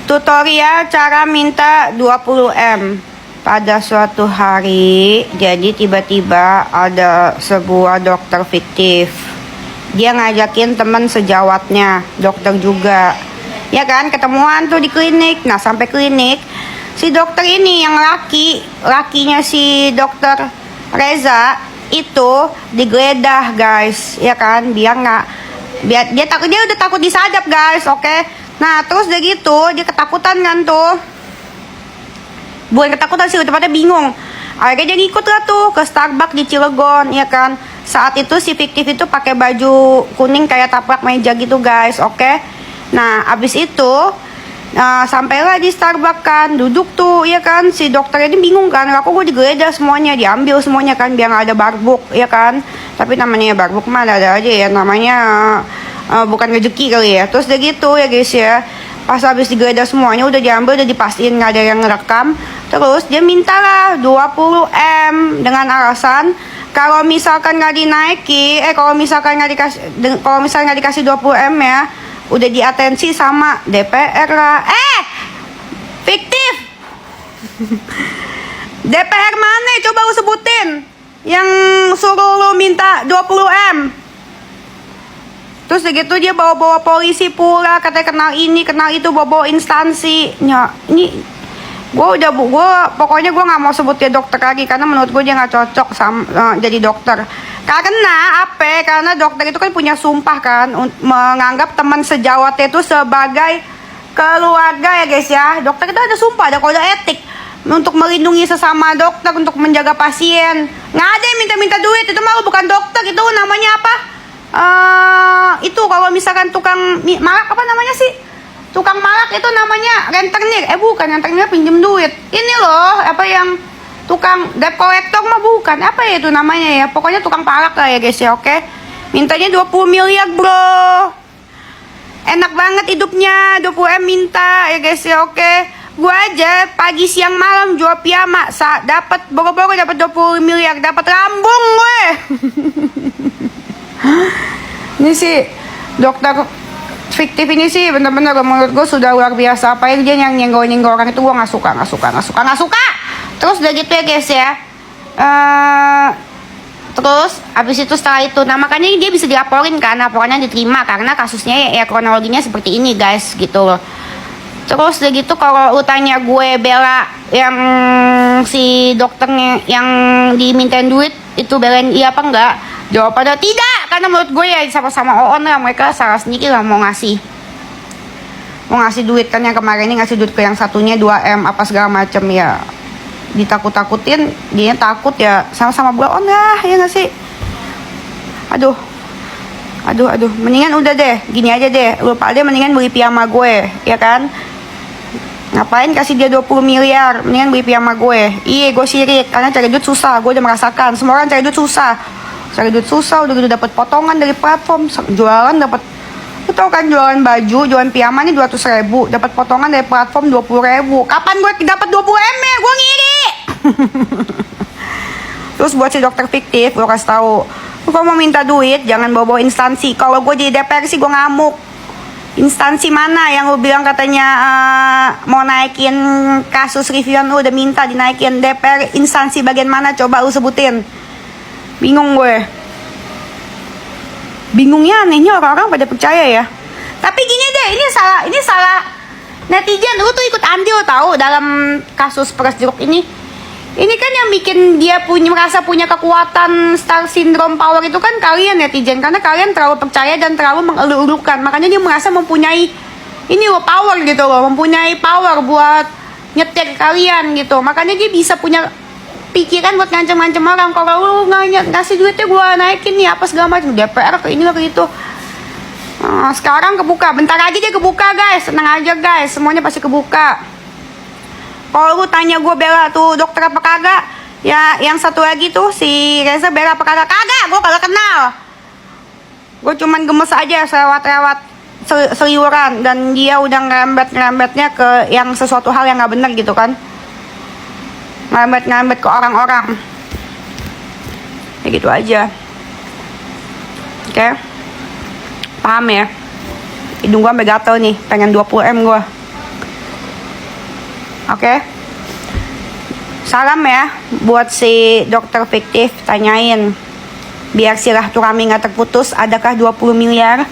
Tutorial cara minta 20M. Pada suatu hari, jadi tiba-tiba ada sebuah dokter fiktif. Dia ngajakin teman sejawatnya, dokter juga. Ya kan, ketemuan tuh di klinik. Nah, sampai klinik, si dokter ini yang lakinya si dokter Reza itu digeledah, guys. Ya kan, dia udah takut disadap, guys. Oke. Nah, terus udah gitu, dia ketakutan kan tuh. Bukan ketakutan sih, tepatnya bingung. Akhirnya dia ngikut lah tuh ke Starbucks di Cilegon, ya kan. Saat itu si fiktif itu pakai baju kuning kayak taplak meja gitu, guys. Oke. Nah, abis itu sampailah di Starbucks kan, duduk tuh, ya kan. Si dokter ini bingung kan, aku gue digeledah semuanya, diambil semuanya kan, biar nggak ada barbuk, ya kan. Tapi namanya barbuk mah ada aja ya, namanya bukan rezeki kali ya. Terus udah gitu ya guys ya. Pas habis digeledah semuanya udah diambil, udah dipastiin nggak ada yang ngerekam. Terus dia mintalah 20M dengan alasan kalau misalkan nggak dinaiki, kalau misalkan nggak dikasih 20M ya, udah diatensi sama DPR lah. Fiktif. DPR mana? Coba lu sebutin yang suruh lu minta 20M. Terus begitu dia bawa polisi pula, katanya kenal ini, kenal itu, bawa instansi. Ya, ini pokoknya gue nggak mau sebut dia dokter lagi karena menurut gue dia nggak cocok sama jadi dokter. Karena dokter itu kan punya sumpah kan, menganggap teman sejawatnya itu sebagai keluarga ya guys ya. Dokter itu ada sumpah, ada kode etik untuk melindungi sesama dokter, untuk menjaga pasien. Nggak ada yang minta-minta duit, itu malu bukan dokter, itu namanya apa? Itu kalau misalkan tukang malak, apa namanya sih? Tukang malak itu namanya rentenir. Bukan, rentenir pinjem duit. Ini loh, apa yang tukang debt collector mah bukan. Apa ya itu namanya ya? Pokoknya tukang palak lah ya guys ya, oke? Mintanya 20 miliar bro. Enak banget hidupnya, 20M minta ya guys ya, oke? Gue aja pagi siang malam jual piyama, dapat boro-boro dapat 20 miliar, dapat lambung gue. Ini sih dokter fiktif ini sih bener-bener menurut gue sudah luar biasa. Apa yang dia nyenggol orang itu gue nggak suka. Terus udah gitu ya guys ya. Terus abis itu setelah itu, nah makanya dia bisa dilaporin kan, laporannya diterima karena kasusnya ya kronologinya seperti ini guys gitu loh. Terus udah gitu kalau utanya gue bela yang si dokternya yang dimintain duit itu, belain iya apa enggak? Jawabannya tidak, karena menurut gue ya sama-sama oon lah, mereka salah sendiri lah mau ngasih duit kan. Yang kemarin ini ngasih duit ke yang satunya 2M apa segala macem ya, ditakut-takutin, dia takut ya, sama-sama bohong lah ya nggak sih. Aduh, mendingan udah deh, gini aja deh, lu pada mendingan beli piyama gue, ya kan? Ngapain kasih dia 20 miliar, mendingan beli piyama gue. Iya, gue sirik, karena cari duit susah, gue udah merasakan, semua orang cari duit susah, udah gitu dapat potongan dari platform, jualan dapat, lu tau kan, jualan baju, jualan piyama nih 200.000, dapat potongan dari platform 20.000. Kapan gue dapat 20M ya? Gue ngiri. Terus buat si dokter fiktif, gue kasih tahu, lu kalau mau minta duit jangan bawa instansi. Kalau gue jadi DPR sih gue ngamuk. Instansi mana yang lu bilang katanya mau naikin kasus reviewan, lu udah minta dinaikin? DPR instansi bagian mana? Coba lu sebutin. Bingung gue. Bingungnya anehnya orang-orang pada percaya ya. Tapi gini deh, ini salah netizen. Lu tuh ikut andil tahu dalam kasus Peras Jeruk ini. Ini kan yang bikin dia merasa punya kekuatan star syndrome power itu kan kalian netizen, karena kalian terlalu percaya dan terlalu mengeluk-elukan. Makanya dia merasa mempunyai ini loh, power gitu loh, mempunyai power buat nyetir kalian gitu. Makanya dia bisa punya pikiran buat ngancem-ngancem orang. Kalau lu ngasih duitnya gue naikin nih apa segala macam, DPR ke ini ke itu. Sekarang kebuka, bentar lagi dia kebuka guys, tenang aja guys, semuanya pasti kebuka. Kalau lu tanya gue bela tuh dokter apa kagak, ya yang satu lagi tuh si Reza bela apa kagak? Kagak, gue kagak kenal. Gue cuman gemes aja selewat-lewat seliuran, dan dia udah ngerembet-ngerembetnya ke yang sesuatu hal yang gak bener gitu kan. Ngerembet ke orang-orang. Ya gitu aja. Oke. Paham ya? Hidung gue sampai gatel nih, pengen 20M gue. Oke? Salam ya buat si dokter fiktif, tanyain biar silaturahmi nggak terputus, adakah 20 miliar?